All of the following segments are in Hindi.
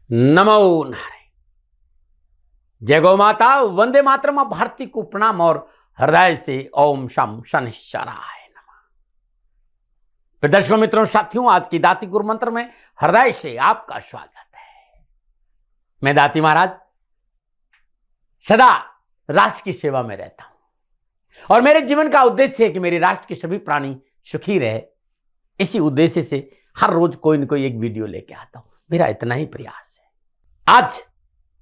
नमो नारायण। जय गौ माता, वंदे मातरम। भारती को प्रणाम और हृदय से ओम शम शनिश्चराय नमः। दर्शकों, मित्रों, साथियों, आज की दाती गुरु मंत्र में हृदय से आपका स्वागत है। मैं दाती महाराज सदा राष्ट्र की सेवा में रहता हूं और मेरे जीवन का उद्देश्य है कि मेरे राष्ट्र के सभी प्राणी सुखी रहे। इसी उद्देश्य से हर रोज कोई न कोई एक वीडियो लेके आता हूं। मेरा इतना ही प्रयास है। आज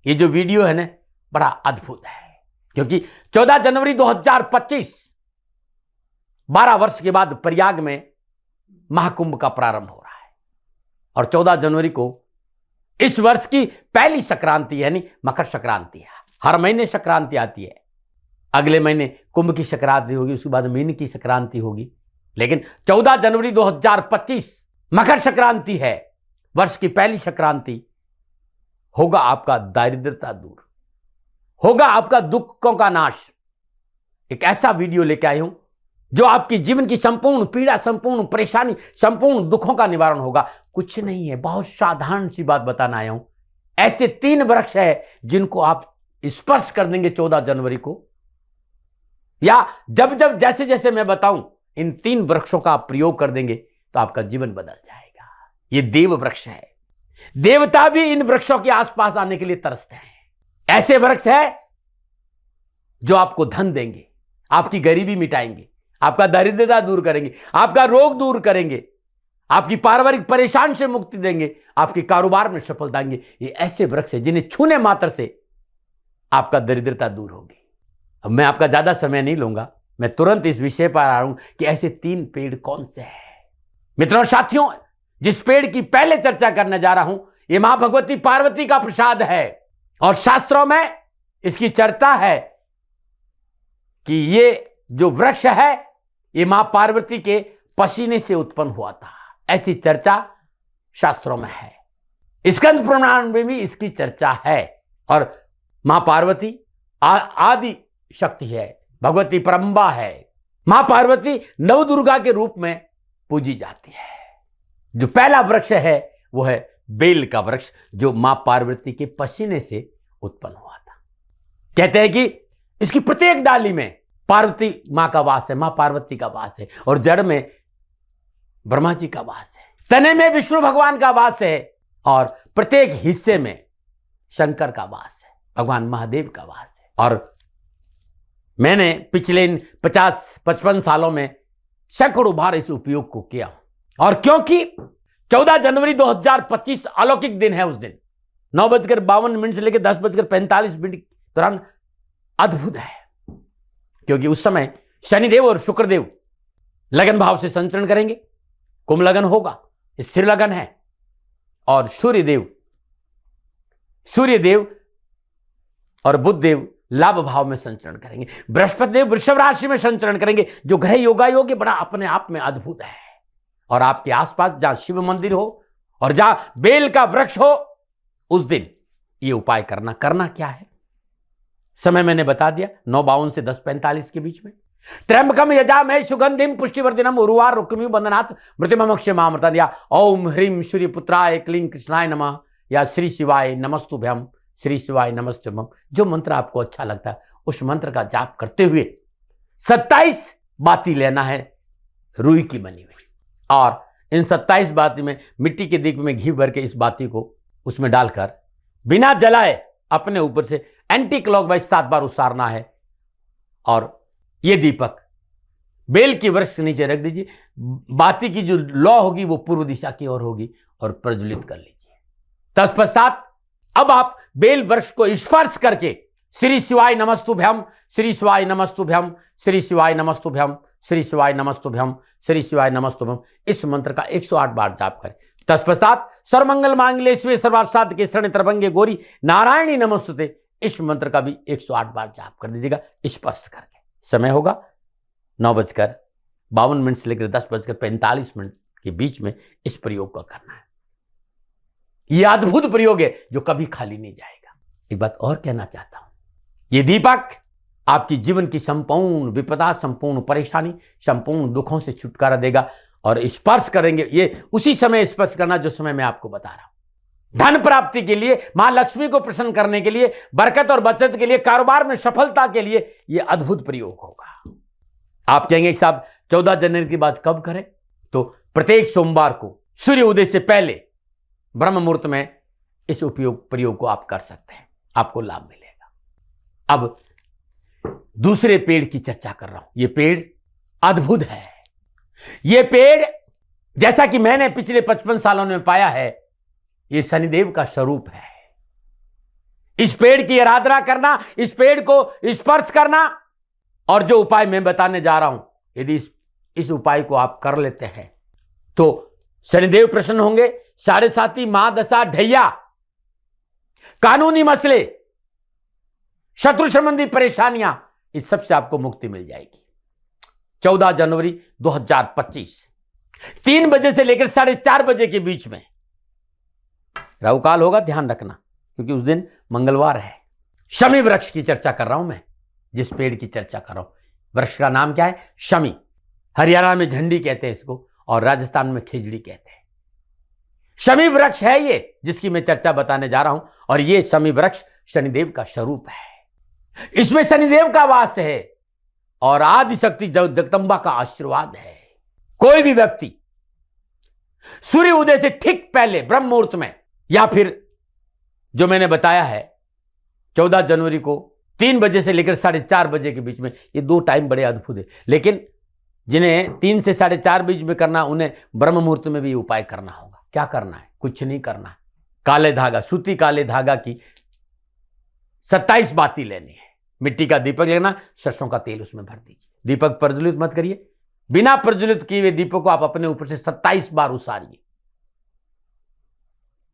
ये जो वीडियो है ना, बड़ा अद्भुत है, क्योंकि 14 जनवरी 2025 12 वर्ष के बाद प्रयाग में महाकुंभ का प्रारंभ हो रहा है और 14 जनवरी को इस वर्ष की पहली संक्रांति यानी मकर संक्रांति है। हर महीने संक्रांति आती है। अगले महीने कुंभ की संक्रांति होगी, उसके बाद मीन की संक्रांति होगी, लेकिन 14 जनवरी 2025 मकर संक्रांति है। वर्ष की पहली संक्रांति। होगा आपका दारिद्रता दूर, होगा आपका दुखों का नाश। एक ऐसा वीडियो लेके आया हूं जो आपकी जीवन की संपूर्ण पीड़ा, संपूर्ण परेशानी, संपूर्ण दुखों का निवारण होगा। कुछ नहीं है, बहुत साधारण सी बात बताना आया हूं। ऐसे 3 वृक्ष है जिनको आप स्पर्श कर देंगे 14 जनवरी को, या जब जब जैसे जैसे मैं बताऊं इन 3 वृक्षों का आप प्रयोग कर देंगे तो आपका जीवन बदल जाएगा। ये देव वृक्ष है। देवता भी इन वृक्षों के आसपास आने के लिए तरसते हैं। ऐसे वृक्ष है जो आपको धन देंगे, आपकी गरीबी मिटाएंगे, आपका दारिद्रता दूर करेंगे, आपका रोग दूर करेंगे, आपकी पारिवारिक परेशान से मुक्ति देंगे, आपके कारोबार में सफलता देंगे। ये ऐसे वृक्ष है जिन्हें छूने मात्र से आपका दरिद्रता दूर होगी। अब मैं आपका ज्यादा समय नहीं लूंगा, मैं तुरंत इस विषय पर आ रहा हूं कि ऐसे 3 पेड़ कौन से हैं। मित्रों, साथियों, जिस पेड़ की पहले चर्चा करने जा रहा हूं, यह मां भगवती पार्वती का प्रसाद है और शास्त्रों में इसकी चर्चा है कि ये जो वृक्ष है ये मां पार्वती के पसीने से उत्पन्न हुआ था। ऐसी चर्चा शास्त्रों में है। स्कंद पुराण में भी इसकी चर्चा है। और मां पार्वती आदि शक्ति है, भगवती परम्बा है। मां पार्वती नवदुर्गा के रूप में पूजी जाती है। जो पहला वृक्ष है वो है बेल का वृक्ष, जो मां पार्वती के पसीने से उत्पन्न हुआ था। कहते हैं कि इसकी प्रत्येक डाली में पार्वती मां का वास है, मां पार्वती का वास है, और जड़ में ब्रह्मा जी का वास है, तने में विष्णु भगवान का वास है, और प्रत्येक हिस्से में शंकर का वास है, भगवान महादेव का वास है। और मैंने पिछले 50-55 सालों में सैकड़ों बार इस उपयोग को किया। और क्योंकि 14 जनवरी 2025 अलौकिक दिन है, उस दिन 9:52 से लेकर 10:45 के दौरान अद्भुत है, क्योंकि उस समय शनिदेव और शुक्रदेव लगन भाव से संचरण करेंगे। कुंभ लगन होगा, स्थिर लगन है, और सूर्यदेव और बुध देव लाभ भाव में संचरण करेंगे। बृहस्पति देव वृषभ राशि में संचरण करेंगे। जो ग्रह योगा योग बड़ा अपने आप में अद्भुत है। और आपके आसपास जहां शिव मंदिर हो और जहां बेल का वृक्ष हो, उस दिन ये उपाय करना क्या है, समय मैंने बता दिया, 9:52 से 10:45 के बीच में। त्र्यंबकम यजामहे सुगंधिम पुष्टिवर्धनम उर्वार रुक्मिव बंधनात् मृत्युमोक्षमामृतम्, या ओम ह्रीं सूर्यपुत्राय क्लीं कृष्णाय नमः, या श्री शिवाय नमस्तुभ्यम, श्री शिवाय नमस्तुभ्यम। जो मंत्र आपको अच्छा लगता है उस मंत्र का जाप करते हुए 27 बाती लेना है रुई की बनी हुई, और इन 27 बाती में मिट्टी के दीप में घी भर के इस बाती को उसमें डालकर बिना जलाए अपने ऊपर से एंटी क्लॉकवाइज 7 बार उसारना है। और ये दीपक बेल की वृक्ष के नीचे रख दीजिए। बाती की जो लौ होगी वो पूर्व दिशा की ओर होगी, और प्रज्वलित कर लीजिए। तत्पश्चात अब आप बेल वृक्ष को स्पर्श करके श्री शिवाय नमस्तुभ्यम, श्री शिवाय नमस्तुभ्यम, श्री शिवाय नमस्तुभ्यम, श्री शिवाय नमस्तुभ्यम, श्री शिवाय नमस्तुभ्यम, इस मंत्र का 108 बार जाप करें। तत्पश्चात सर्वमंगल मांगल्ये शिवे सर्वार्थ साधके शरण्ये त्र्यंबके गौरी नारायणी नमस्तुते, इस मंत्र का भी 108 बार जाप कर दीजिएगा स्पर्श करके। समय होगा 9:52 से लेकर 10:45 के बीच में इस प्रयोग को करना है। यह अद्भुत प्रयोग है जो कभी खाली नहीं जाएगा। एक बात और कहना चाहता हूं, यह दीपक आपकी जीवन की संपूर्ण विपदा, संपूर्ण परेशानी, संपूर्ण दुखों से छुटकारा देगा। और स्पर्श करेंगे, ये उसी समय स्पर्श करना जो समय मैं आपको बता रहा हूं। धन प्राप्ति के लिए, मां लक्ष्मी को प्रसन्न करने के लिए, बरकत और बचत के लिए, कारोबार में सफलता के लिए यह अद्भुत प्रयोग होगा। आप कहेंगे कि साहब 14 जनवरी की बात कब करें? तो प्रत्येक सोमवार को सूर्य उदय से पहले ब्रह्म मुहूर्त में इस प्रयोग को आप कर सकते हैं, आपको लाभ मिलेगा। अब दूसरे पेड़ की चर्चा कर रहा हूं। यह पेड़ अद्भुत है। यह पेड़ जैसा कि मैंने पिछले 55 सालों में पाया है, यह शनिदेव का स्वरूप है। इस पेड़ की आराधना करना, इस पेड़ को स्पर्श करना, और जो उपाय मैं बताने जा रहा हूं, यदि इस उपाय को आप कर लेते हैं तो शनिदेव प्रसन्न होंगे। 7.5 महादशा, ढैया, कानूनी मसले, शत्रु संबंधी परेशानियां, इस सब से आपको मुक्ति मिल जाएगी। 14 जनवरी 2025 3 बजे से लेकर 4:30 बजे के बीच में राहु काल होगा, ध्यान रखना, क्योंकि उस दिन मंगलवार है। शमी वृक्ष की चर्चा कर रहा हूं मैं, जिस पेड़ की चर्चा कर रहा हूं, वृक्ष का नाम क्या है? शमी। हरियाणा में झंडी कहते हैं इसको, और राजस्थान में खिजड़ी कहते हैं। शमी वृक्ष है ये, जिसकी मैं चर्चा बताने जा रहा हूं। और ये शमी वृक्ष शनिदेव का स्वरूप है। इसमें शनिदेव का वास है और आदिशक्ति जगदंबा का आशीर्वाद है। कोई भी व्यक्ति सूर्य उदय से ठीक पहले ब्रह्म मुहूर्त में, या फिर जो मैंने बताया है 14 जनवरी को 3 बजे से लेकर 4:30 बजे के बीच में, ये 2 टाइम बड़े अद्भुत है। लेकिन जिन्हें 3 से 4:30 बीच में करना, उन्हें ब्रह्म मुहूर्त में भी उपाय करना होगा। क्या करना है? कुछ नहीं करना है। काले धागा, सूती काले धागा की 27 बाती लेनी है। मिट्टी का दीपक लेना, सरसों का तेल उसमें भर दीजिए। दीपक प्रज्वलित मत करिए, बिना प्रज्वलित किए हुए दीपक को आप अपने ऊपर से 27 बार उसारिए,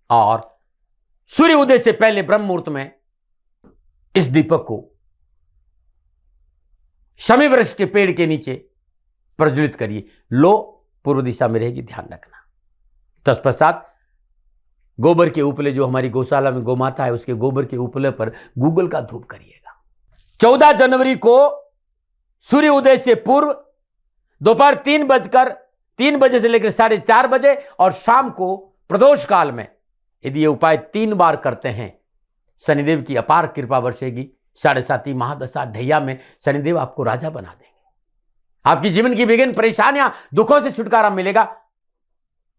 और सूर्य उदय से पहले ब्रह्म मुहूर्त में इस दीपक को शमी वृक्ष के पेड़ के नीचे प्रज्वलित करिए। लो पूर्व दिशा में रहेगी, ध्यान रखना। तत्पश्चात गोबर के उपले, जो हमारी गौशाला में गौमाता है, उसके गोबर के उपले पर गूगल का धूप करिएगा। 14 जनवरी को सूर्य उदय से पूर्व दोपहर 3 बजे से लेकर 4:30 बजे, और शाम को प्रदोष काल में यदि ये उपाय 3 बार करते हैं, शनिदेव की अपार कृपा बरसेगी। 7.5 महादशा, ढैया में शनिदेव आपको राजा बना देंगे। आपकी जीवन की विभिन्न परेशानियां, दुखों से छुटकारा मिलेगा।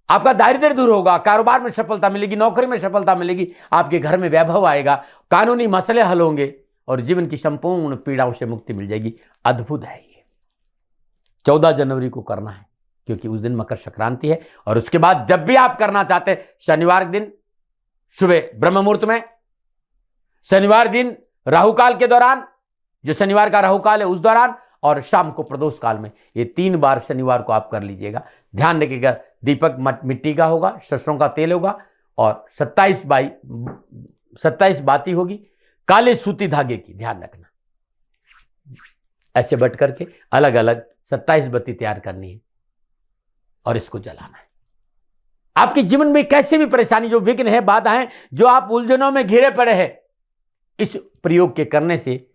आपका दारिद्र्य दूर होगा, कारोबार में सफलता मिलेगी, नौकरी में सफलता मिलेगी, आपके घर में वैभव आएगा, कानूनी मसले हल होंगे, और जीवन की संपूर्ण पीड़ाओं से मुक्ति मिल जाएगी। अद्भुत है ये। 14 जनवरी को करना है, क्योंकि उस दिन मकर संक्रांति है। और उसके बाद जब भी आप करना चाहते हैं, शनिवार दिन सुबह ब्रह्म मुहूर्त में, शनिवार दिन राहुकाल के दौरान, जो शनिवार का राहुकाल है उस दौरान, और शाम को प्रदोष काल में, ये 3 बार शनिवार को आप कर लीजिएगा। ध्यान रखिएगा, दीपक मिट्टी का होगा, सरसों का तेल होगा, और 27 बाती होगी काले सूती धागे की। ध्यान रखना, ऐसे बट करके अलग अलग 27 बत्ती तैयार करनी है, और इसको जलाना है। आपके जीवन में कैसे भी परेशानी, जो विघ्न है, बाधा है, जो आप उलझनों में घिरे पड़े हैं, इस प्रयोग के करने से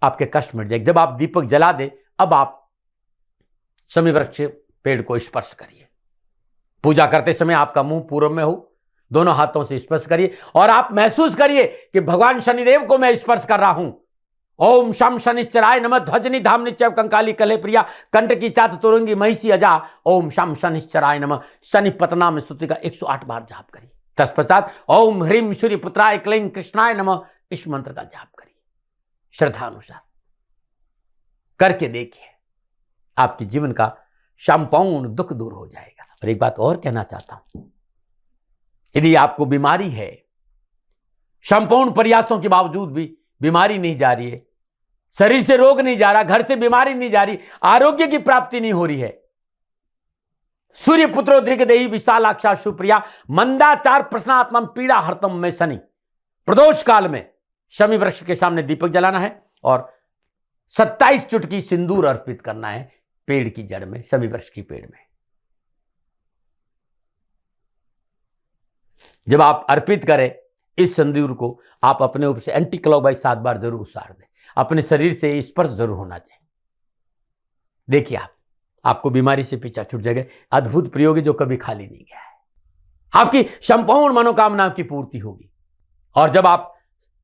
आपके कष्ट मिट जाएंगे। जब आप दीपक जला दे, अब आप शमी वृक्ष पेड़ को स्पर्श करिए। पूजा करते समय आपका मुंह पूर्व में हो, दोनों हाथों से स्पर्श करिए, और आप महसूस करिए कि भगवान शनिदेव को मैं स्पर्श कर रहा हूं। ओम शम शनिश्चराय नमः, ध्वजनि धामनि च कंकाली कले प्रिया, कंठ की चात तुरंगी महिषी अजा, ओम शम शनिश्चराय नमः। शनि पतना में स्तुति का 108 बार जाप करिए। तत्पश्चात ओम ह्रीम सूर्य पुत्राय क्लीं कृष्णाय नमः, इस मंत्र का जाप करिए श्रद्धा अनुसार। करके देखिए, आपके जीवन का संपूर्ण दुख दूर हो जाएगा। और एक बात और कहना चाहता हूं, यदि आपको बीमारी है, संपूर्ण प्रयासों के बावजूद भी बीमारी नहीं जा रही है, शरीर से रोग नहीं जा रहा, घर से बीमारी नहीं जा रही, आरोग्य की प्राप्ति नहीं हो रही है, सूर्य पुत्रो दृगदेही विशालाक्षा सुप्रिया मंदाचार प्रश्नात्मम पीड़ा हरतम में शनि, प्रदोष काल में शमी वृक्ष के सामने दीपक जलाना है, और 27 चुटकी सिंदूर अर्पित करना है पेड़ की जड़ में, शमी वृक्ष की पेड़ में। जब आप अर्पित करें इस सिंदूर को, आप अपने ऊपर से एंटी क्लॉकवाइज 7 बार जरूर उसार दें। अपने शरीर से स्पर्श जरूर होना चाहिए। देखिए, आपको बीमारी से पीछा छूट जाएगा। अद्भुत प्रयोग है जो कभी खाली नहीं गया है। आपकी संपूर्ण मनोकामनाओं की पूर्ति होगी। और जब आप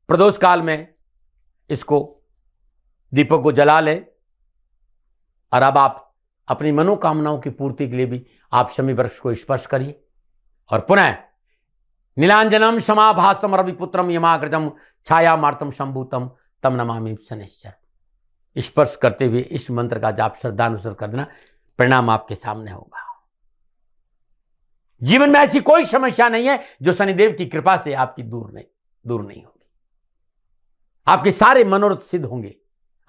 प्रदोष काल में इसको दीपक को जला लें और अब आप अपनी मनोकामनाओं की पूर्ति के लिए भी आप शमी वृक्ष को स्पर्श करिए और पुनः नीलांजनम समाभासम रविपुत्रम यमाग्रजम छाया मार्तम शंभूतम तम नमामि शनिश्चर स्पर्श करते हुए इस मंत्र का जाप श्रद्धानुसार कर देना, परिणाम आपके सामने होगा। जीवन में ऐसी कोई समस्या नहीं है जो शनिदेव की कृपा से आपकी दूर नहीं होगी। आपके सारे मनोरथ सिद्ध होंगे,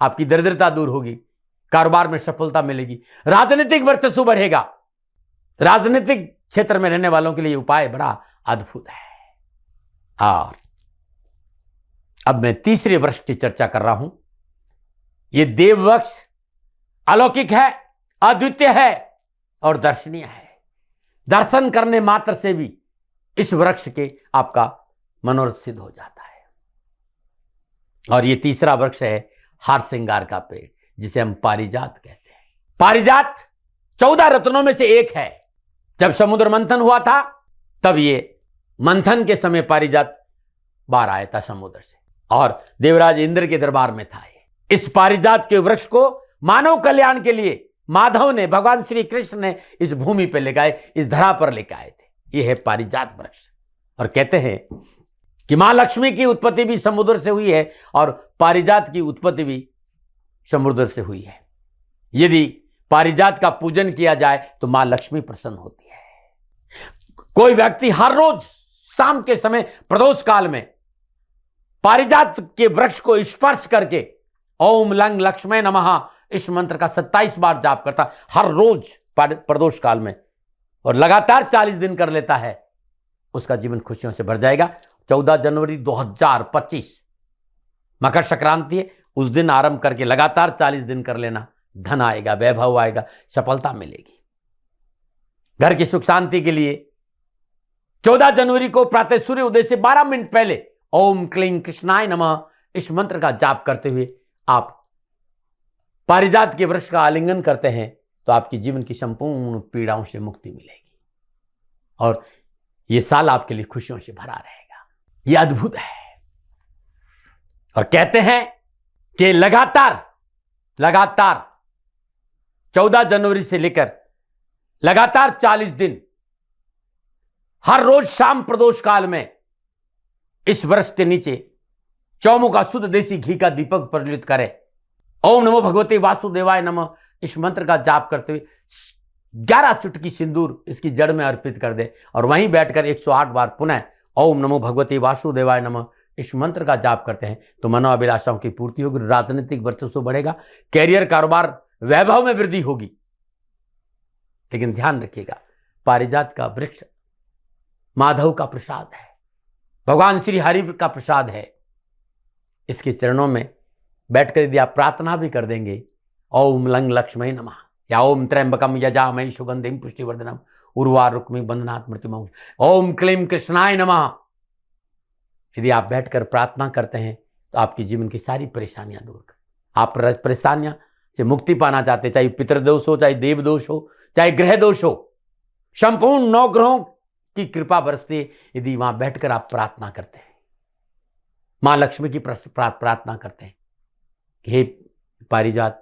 आपकी दरिद्रता दूर होगी, कारोबार में सफलता मिलेगी, राजनीतिक वर्चस्व बढ़ेगा। राजनीतिक क्षेत्र में रहने वालों के लिए उपाय बड़ा अद्भुत है। और अब मैं तीसरे वृक्ष की चर्चा कर रहा हूं। यह देव वृक्ष अलौकिक है, अद्वितीय है और दर्शनीय है। दर्शन करने मात्र से भी इस वृक्ष के आपका मनोरथ सिद्ध हो जाता है। और यह तीसरा वृक्ष है हार श्रृंगार का पेड़, जिसे हम पारिजात कहते हैं। पारिजात 14 रत्नों में से एक है। जब समुद्र मंथन हुआ था तब ये मंथन के समय पारिजात बाहर आया था समुद्र से और देवराज इंद्र के दरबार में था। इस पारिजात के वृक्ष को मानव कल्याण के लिए माधव ने, भगवान श्री कृष्ण ने इस भूमि पर लेकर आए, इस धरा पर लेकर आए थे। यह है पारिजात वृक्ष। और कहते हैं कि मां लक्ष्मी की उत्पत्ति भी समुद्र से हुई है और पारिजात की उत्पत्ति भी समुद्र से हुई है। यदि पारिजात का पूजन किया जाए तो मां लक्ष्मी प्रसन्न होती है। कोई व्यक्ति हर रोज शाम के समय प्रदोष काल में पारिजात के वृक्ष को स्पर्श करके ओम लंग लक्ष्मी नमः इस मंत्र का 27 बार जाप करता हर रोज प्रदोष काल में और लगातार 40 दिन कर लेता है, उसका जीवन खुशियों से भर जाएगा। 14 जनवरी 2025 मकर संक्रांति है, उस दिन आरंभ करके लगातार 40 दिन कर लेना, धन आएगा, वैभव आएगा, सफलता मिलेगी। घर की सुख शांति के लिए 14 जनवरी को प्रातः सूर्य उदय से 12 मिनट पहले ओम क्लीं कृष्णाय नमः इस मंत्र का जाप करते हुए आप पारिजात के वृक्ष का आलिंगन करते हैं तो आपकी जीवन की संपूर्ण पीड़ाओं से मुक्ति मिलेगी और यह साल आपके लिए खुशियों से भरा रहेगा। यह अद्भुत है। और कहते हैं कि लगातार 14 जनवरी से लेकर लगातार 40 दिन हर रोज शाम प्रदोष काल में इस वृक्ष के नीचे चौमुखा शुद्ध देसी घी का दीपक प्रज्वलित करें। ओम नमो भगवते वासुदेवाय नमः इस मंत्र का जाप करते हुए 11 चुटकी सिंदूर इसकी जड़ में अर्पित कर दे और वहीं बैठकर 108 बार पुनः ओम नमो भगवते वासुदेवाय नमः इस मंत्र का जाप करते हैं तो मनोअभिलाषाओं की पूर्ति होगी, राजनीतिक वर्चस्व बढ़ेगा, कैरियर कारोबार वैभव में वृद्धि होगी। लेकिन ध्यान रखिएगा, पारिजात का वृक्ष माधव का प्रसाद है, भगवान श्री हरि का प्रसाद है। इसके चरणों में बैठकर यदि आप प्रार्थना भी कर देंगे ओम लंग लक्ष्मी नमः या ओम त्र्यंबकम यजामहे सुगंधिम पुष्टिवर्धनम उर्वारुक्मि बंधनात् मृत्युमोक्ष ओम क्लीं कृष्णाय नमः, यदि आप बैठकर प्रार्थना करते हैं तो आपके जीवन की सारी परेशानियां दूर कर, आप परेशानियां से मुक्ति पाना चाहते, चाहे पितृदोष हो, चाहे देव दोष हो, चाहे ग्रह दोष हो, संपूर्ण 9 ग्रहों की कृपा बरसती है यदि वहां बैठकर आप प्रार्थना करते हैं, मां लक्ष्मी की प्रार्थना करते हैं कि हे पारिजात,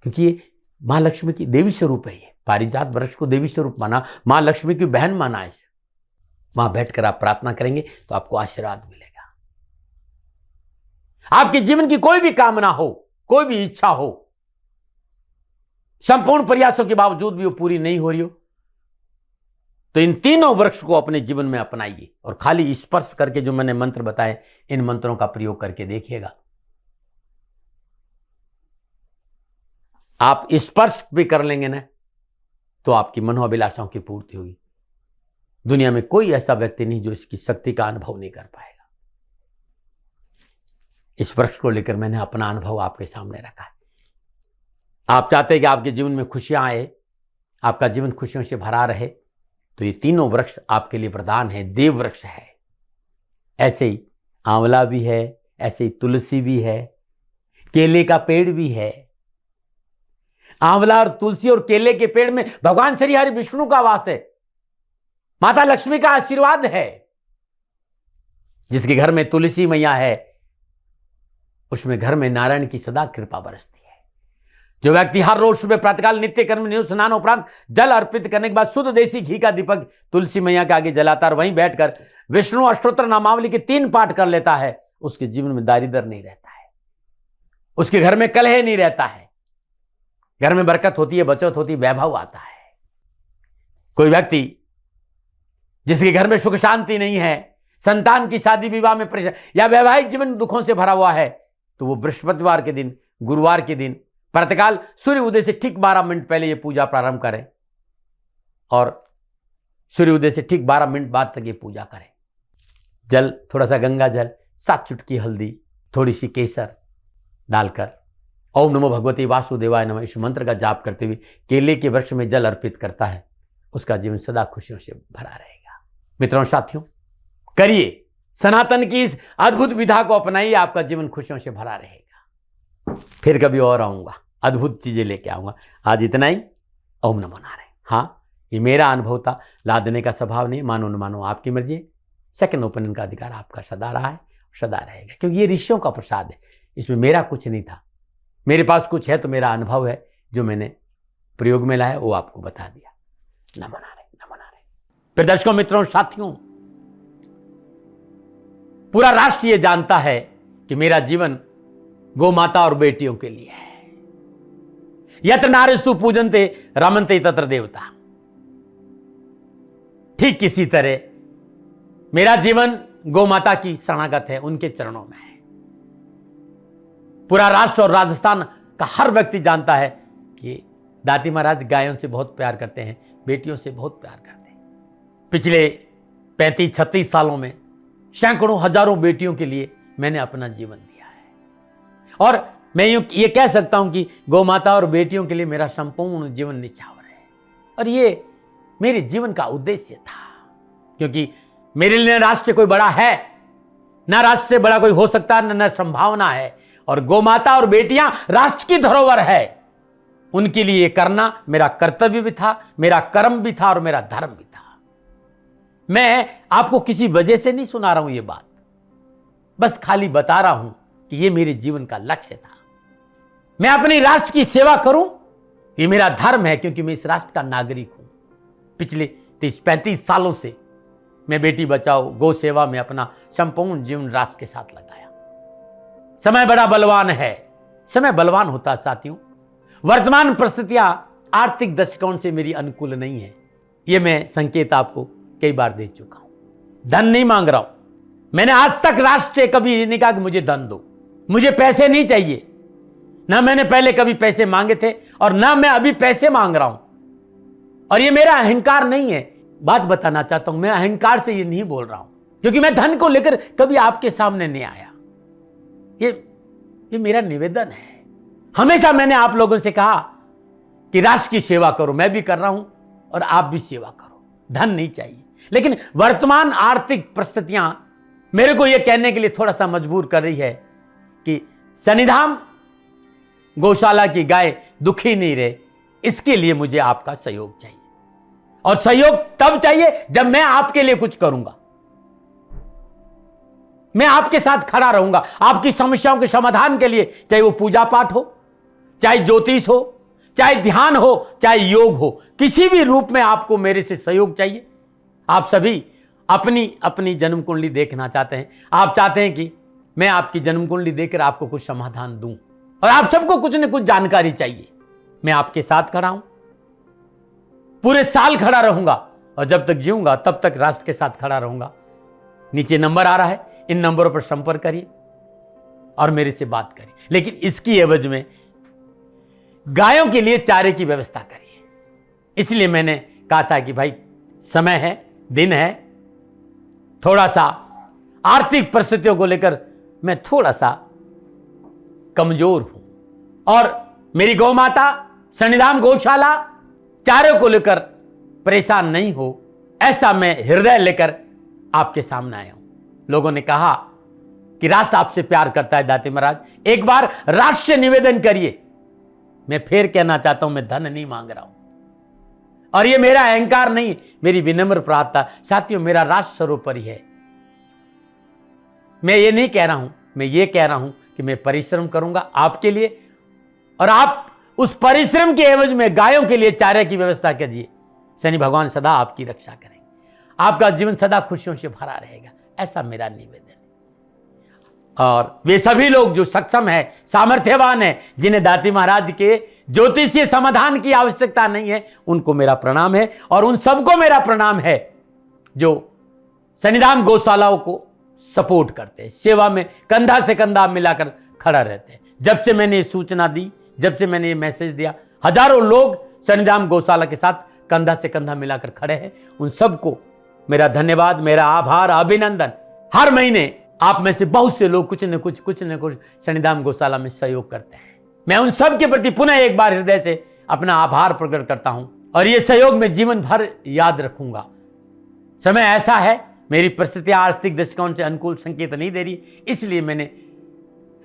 क्योंकि ये मां लक्ष्मी की देवी स्वरूप है। ये पारिजात वृक्ष को देवी स्वरूप माना, मां लक्ष्मी की बहन माना है। वहां बैठकर आप प्रार्थना करेंगे तो आपको आशीर्वाद मिलेगा। आपके जीवन की कोई भी कामना हो, कोई भी इच्छा हो, संपूर्ण प्रयासों के बावजूद भी वो पूरी नहीं हो रही हो तो इन तीनों वृक्ष को अपने जीवन में अपनाइए और खाली स्पर्श करके जो मैंने मंत्र बताए इन मंत्रों का प्रयोग करके देखिएगा। आप स्पर्श भी कर लेंगे ना तो आपकी मनोअभिलाषाओं की पूर्ति होगी। दुनिया में कोई ऐसा व्यक्ति नहीं जो इसकी शक्ति का अनुभव नहीं कर पाएगा। इस वृक्ष को लेकर मैंने अपना अनुभव आपके सामने रखा है। आप चाहते हैं कि आपके जीवन में खुशियां आए, आपका जीवन खुशियों से भरा रहे, तो ये तीनों वृक्ष आपके लिए वरदान है, देव वृक्ष है। ऐसे ही आंवला भी है, ऐसे ही तुलसी भी है, केले का पेड़ भी है। आंवला और तुलसी और केले के पेड़ में भगवान श्री हरि विष्णु का वास है। माता लक्ष्मी का आशीर्वाद है। जिसके घर में तुलसी मैया है उसमें घर में नारायण की सदा कृपा बरसती है। जो व्यक्ति हर रोज सुबह प्रातःकाल नित्य कर्म नियम स्नान उपरांत जल अर्पित करने के बाद शुद्ध देसी घी का दीपक तुलसी मैया के आगे जलाता और वहीं बैठकर विष्णु अष्टोत्तर नामावली के 3 पाठ कर लेता है, उसके जीवन में दारिद्र नहीं रहता है, उसके घर में कलह नहीं रहता है, घर में बरकत होती है, बचत होती है, वैभव आता है। कोई व्यक्ति जिसके घर में सुख शांति नहीं है, संतान की शादी विवाह में परेशान या वैवाहिक जीवन दुखों से भरा हुआ है, तो वो बृहस्पतिवार के दिन, गुरुवार के दिन प्रातःकाल सूर्य उदय से ठीक 12 मिनट पहले ये पूजा प्रारंभ करें और सूर्य उदय से ठीक 12 मिनट बाद तक ये पूजा करें। जल, थोड़ा सा गंगा जल, 7 चुटकी हल्दी, थोड़ी सी केसर डालकर ओम नमो भगवते वासुदेवाय नमः इस मंत्र का जाप करते हुए केले के वृक्ष में जल अर्पित करता है, उसका जीवन सदा खुशियों से भरा रहेगा। मित्रों, साथियों, करिए, सनातन की इस अद्भुत विधा को अपनाइए, आपका जीवन खुशियों से भरा रहेगा। फिर कभी और आऊंगा, अद्भुत चीजें लेके आऊंगा। आज इतना ही। ओम नमो नारायण। हाँ, ये मेरा अनुभव था, लादने का स्वभाव नहीं, मानो न मानो आपकी मर्जी। सेकंड ओपिनियन का अधिकार आपका सदा रहा है, सदा रहेगा, क्योंकि ये ऋषियों का प्रसाद है, इसमें मेरा कुछ नहीं था। मेरे पास कुछ है तो मेरा अनुभव है, जो मैंने प्रयोग में लाया वो आपको बता दिया। नमो नारायण, नमो नारायण। फिर दर्शकों, मित्रों, साथियों, पूरा राष्ट्र ये जानता है कि मेरा जीवन गौ माता और बेटियों के लिए है। यत्र नारीस्तु पूजन्ते रमन्ते तत्र देवता। ठीक किसी तरह मेरा जीवन गौ माता की शरणागत है, उनके चरणों में है। पूरा राष्ट्र और राजस्थान का हर व्यक्ति जानता है कि दाती महाराज गायों से बहुत प्यार करते हैं, बेटियों से बहुत प्यार करते हैं। पिछले 35-36 सालों में सैकड़ों हजारों बेटियों के लिए मैंने अपना जीवन दिया है और मैं ये कह सकता हूं कि गौ माता और बेटियों के लिए मेरा संपूर्ण जीवन निछावर है। और ये मेरे जीवन का उद्देश्य था, क्योंकि मेरे लिए राष्ट्र कोई बड़ा है, ना राष्ट्र से बड़ा कोई हो सकता, न संभावना है। और गौ माता और बेटियां राष्ट्र की धरोहर है, उनके लिए ये करना मेरा कर्तव्य भी था, मेरा कर्म भी था और मेरा धर्म भी था। मैं आपको किसी वजह से नहीं सुना रहा हूं ये बात, बस खाली बता रहा हूं कि ये मेरे जीवन का लक्ष्य था। मैं अपने राष्ट्र की सेवा करूं, ये मेरा धर्म है, क्योंकि मैं इस राष्ट्र का नागरिक हूं। पिछले 30-35 सालों से मैं बेटी बचाओ, गौ सेवा में अपना संपूर्ण जीवन राष्ट्र के साथ लगाया। समय बड़ा बलवान है, समय बलवान होता साथियों। वर्तमान परिस्थितियां आर्थिक दृष्टिकोण से मेरी अनुकूल नहीं है, यह मैं संकेत आपको कई बार दे चुका हूं। धन नहीं मांग रहा हूं, मैंने आज तक राष्ट्र से कभी नहीं कहा कि मुझे धन दो, मुझे पैसे नहीं चाहिए। ना मैंने पहले कभी पैसे मांगे थे और ना मैं अभी पैसे मांग रहा हूं। और ये मेरा अहंकार नहीं है, बात बताना चाहता हूं, मैं अहंकार से ये नहीं बोल रहा हूं, क्योंकि मैं धन को लेकर कभी आपके सामने नहीं आया। ये मेरा निवेदन है। हमेशा मैंने आप लोगों से कहा कि राष्ट्र की सेवा करो, मैं भी कर रहा हूं और आप भी सेवा करो। धन नहीं चाहिए, लेकिन वर्तमान आर्थिक परिस्थितियां मेरे को यह कहने के लिए थोड़ा सा मजबूर कर रही है कि शनिधाम गौशाला की गाय दुखी नहीं रहे, इसके लिए मुझे आपका सहयोग चाहिए। और सहयोग तब चाहिए जब मैं आपके लिए कुछ करूंगा, मैं आपके साथ खड़ा रहूंगा, आपकी समस्याओं के समाधान के लिए, चाहे वो पूजा पाठ हो, चाहे ज्योतिष हो, चाहे ध्यान हो, चाहे योग हो, किसी भी रूप में आपको मेरे से सहयोग चाहिए। आप सभी अपनी अपनी जन्म कुंडली देखना चाहते हैं, आप चाहते हैं कि मैं आपकी जन्म कुंडली देखकर आपको कुछ समाधान दूं, और आप सबको कुछ न कुछ जानकारी चाहिए। मैं आपके साथ खड़ा हूं, पूरे साल खड़ा रहूंगा, और जब तक जीऊंगा तब तक राष्ट्र के साथ खड़ा रहूंगा। नीचे नंबर आ रहा है, इन नंबरों पर संपर्क करिए और मेरे से बात करिए, लेकिन इसकी एवज में गायों के लिए चारे की व्यवस्था करिए। इसलिए मैंने कहा था कि भाई समय है, दिन है, थोड़ा सा आर्थिक परिस्थितियों को लेकर मैं थोड़ा सा कमजोर हूं, और मेरी गौ माता शनिधाम गौशाला चारे को लेकर परेशान नहीं हो, ऐसा मैं हृदय लेकर आपके सामने आया हूं। लोगों ने कहा कि राष्ट्र आपसे प्यार करता है दाती महाराज, एक बार राष्ट्र से निवेदन करिए। मैं फिर कहना चाहता हूं, मैं धन नहीं मांग रहा हूं, और ये मेरा अहंकार नहीं, मेरी विनम्र प्रार्थना। साथियों, मेरा राष्ट्र सर्वोपरि है। मैं ये नहीं कह रहा हूं, मैं ये कह रहा हूं कि मैं परिश्रम करूंगा आपके लिए, और आप उस परिश्रम के एवज में गायों के लिए चारे की व्यवस्था कीजिए। शनि भगवान सदा आपकी रक्षा करेंगे, आपका जीवन सदा खुशियों से भरा रहेगा, ऐसा मेरा निवेदन है। और वे सभी लोग जो सक्षम है, सामर्थ्यवान है, जिन्हें दाती महाराज के ज्योतिषीय समाधान की आवश्यकता नहीं है, उनको मेरा प्रणाम है। और उन सबको मेरा प्रणाम है जो शनिधाम गौशालाओं को सपोर्ट करते हैं, सेवा में कंधा से कंधा मिलाकर खड़ा रहते हैं। जब से मैंने ये सूचना दी, जब से मैंने ये मैसेज दिया, हजारों लोग शनिधाम गौशाला के साथ कंधा से कंधा मिलाकर खड़े हैं। उन सबको मेरा धन्यवाद, मेरा आभार, अभिनंदन। हर महीने आप में से बहुत से लोग कुछ न कुछ शनिधाम गौशाला में सहयोग करते हैं। मैं उन सब के प्रति पुनः एक बार हृदय से अपना आभार प्रकट करता हूं, और ये सहयोग मैं जीवन भर याद रखूंगा। समय ऐसा है, मेरी परिस्थितियां आर्थिक दृष्टिकोण से अनुकूल संकेत नहीं दे रही, इसलिए मैंने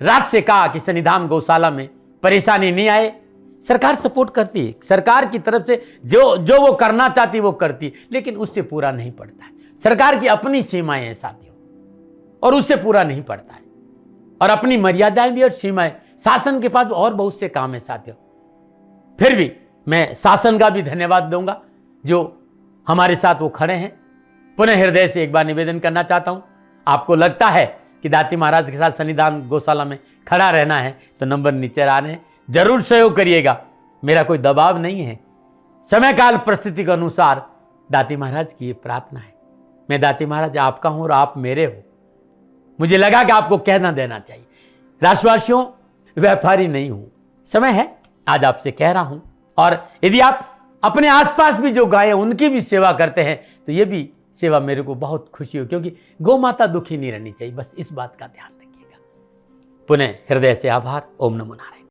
राष्ट्र से कहा कि शनिधाम गौशाला में परेशानी नहीं आए। सरकार सपोर्ट करती है, सरकार की तरफ से जो वो करना चाहती वो करती, लेकिन उससे पूरा नहीं पड़ता है। सरकार की अपनी सीमाएं हैं साथियों, और उससे पूरा नहीं पड़ता है, और अपनी मर्यादाएं भी और सीमाएं। शासन के पास और बहुत से काम है साथियों। फिर भी मैं शासन का भी धन्यवाद दूंगा जो हमारे साथ वो खड़े हैं। पुनः हृदय से एक बार निवेदन करना चाहता हूं, आपको लगता है कि दाती महाराज के साथ शनिधाम गौशाला में खड़ा रहना है तो नंबर नीचे आ रहे हैं, जरूर सहयोग करिएगा। मेरा कोई दबाव नहीं है, समय काल परिस्थिति के अनुसार दाती महाराज की ये प्रार्थना है। मैं दाती महाराज आपका हूं और आप मेरे हो। मुझे लगा कि आपको कहना देना चाहिए। राष्ट्रवासियों, व्यापारी नहीं हूं, समय है आज आपसे कह रहा हूं। और यदि आप अपने आसपास भी जो गायें उनकी भी सेवा करते हैं तो ये भी सेवा मेरे को बहुत खुशी हो, क्योंकि गौ माता दुखी नहीं रहनी चाहिए। बस इस बात का ध्यान रखिएगा। पुनः हृदय से आभार। ओम नमो नारायण।